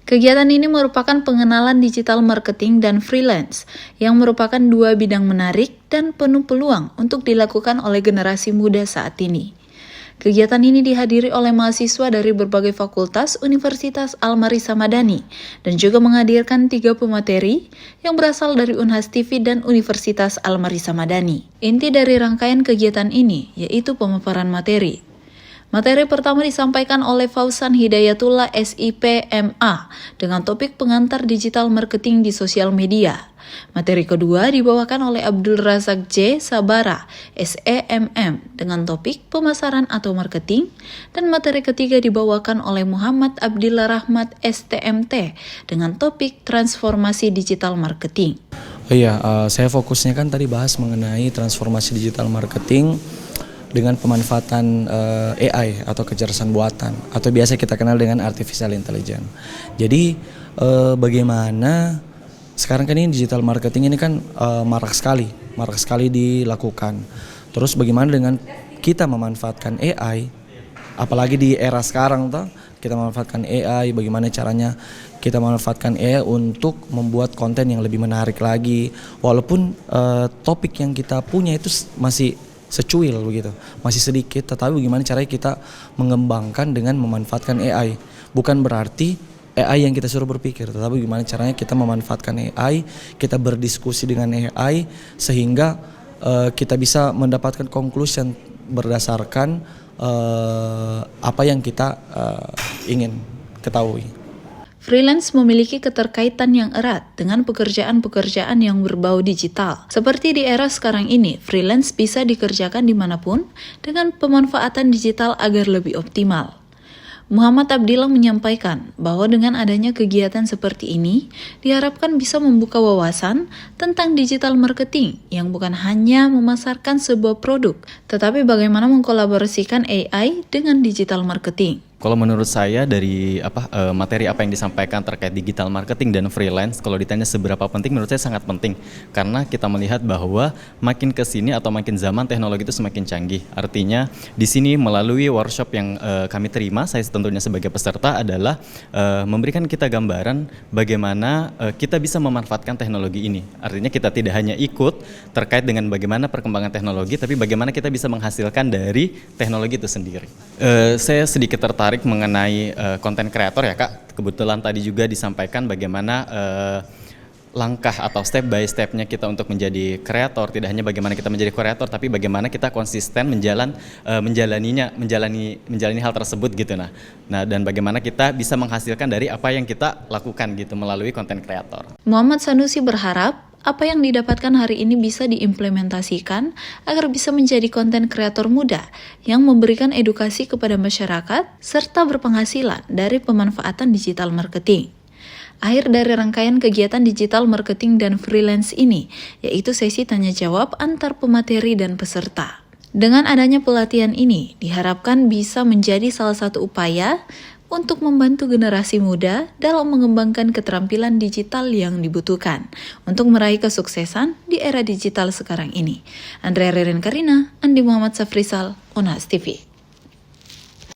Kegiatan ini merupakan pengenalan digital marketing dan freelance, yang merupakan dua bidang menarik dan penuh peluang untuk dilakukan oleh generasi muda saat ini. Kegiatan ini dihadiri oleh mahasiswa dari berbagai fakultas Universitas Al-Marisa Madani dan juga menghadirkan 3 pemateri yang berasal dari Unhas TV dan Universitas Al-Marisa Madani. Inti dari rangkaian kegiatan ini yaitu pemaparan materi. Materi pertama disampaikan oleh Fauzan Hidayatullah SIP MA dengan topik pengantar digital marketing di sosial media. Materi kedua dibawakan oleh Abdul Razak J. Sabara SEMM dengan topik pemasaran atau marketing, dan materi ketiga dibawakan oleh Muhammad Abdillah Rahmat STMT dengan topik transformasi digital marketing. Saya fokusnya kan tadi bahas mengenai transformasi digital marketing dengan pemanfaatan AI atau kecerdasan buatan atau biasa kita kenal dengan artificial intelligence. Jadi bagaimana sekarang kan ini digital marketing ini kan marak sekali dilakukan. Terus bagaimana dengan kita memanfaatkan AI, apalagi di era sekarang kita memanfaatkan AI, bagaimana caranya kita memanfaatkan AI untuk membuat konten yang lebih menarik lagi, walaupun topik yang kita punya itu masih secuil begitu, masih sedikit, tetapi bagaimana caranya kita mengembangkan dengan memanfaatkan AI. Bukan berarti AI yang kita suruh berpikir, tetapi bagaimana caranya kita memanfaatkan AI, kita berdiskusi dengan AI sehingga kita bisa mendapatkan conclusion berdasarkan apa yang kita ingin ketahui. Freelance memiliki keterkaitan yang erat dengan pekerjaan-pekerjaan yang berbau digital. Seperti di era sekarang ini, freelance bisa dikerjakan dimanapun dengan pemanfaatan digital agar lebih optimal. Muhammad Abdillah menyampaikan bahwa dengan adanya kegiatan seperti ini, diharapkan bisa membuka wawasan tentang digital marketing yang bukan hanya memasarkan sebuah produk, tetapi bagaimana mengkolaborasikan AI dengan digital marketing. Kalau menurut saya dari materi apa yang disampaikan terkait digital marketing dan freelance, kalau ditanya seberapa penting, menurut saya sangat penting. Karena kita melihat bahwa makin ke sini atau makin zaman teknologi itu semakin canggih. Artinya di sini melalui workshop yang kami terima, saya tentunya sebagai peserta adalah memberikan kita gambaran bagaimana kita bisa memanfaatkan teknologi ini. Artinya kita tidak hanya ikut terkait dengan bagaimana perkembangan teknologi, tapi bagaimana kita bisa menghasilkan dari teknologi itu sendiri. Saya sedikit tertarik mengenai konten kreator ya Kak. Kebetulan tadi juga disampaikan bagaimana langkah atau step by stepnya kita untuk menjadi kreator. Tidak hanya bagaimana kita menjadi kreator, tapi bagaimana kita konsisten menjalani hal tersebut gitu. Nah dan bagaimana kita bisa menghasilkan dari apa yang kita lakukan gitu melalui konten kreator. Muhammad Sanusi berharap apa yang didapatkan hari ini bisa diimplementasikan agar bisa menjadi konten kreator muda yang memberikan edukasi kepada masyarakat serta berpenghasilan dari pemanfaatan digital marketing. Akhir dari rangkaian kegiatan digital marketing dan freelance ini, yaitu sesi tanya jawab antar pemateri dan peserta. Dengan adanya pelatihan ini, diharapkan bisa menjadi salah satu upaya untuk membantu generasi muda dalam mengembangkan keterampilan digital yang dibutuhkan untuk meraih kesuksesan di era digital sekarang ini. Andrea Ririn Karina, Andi Muhammad Safrisal, Unhas TV.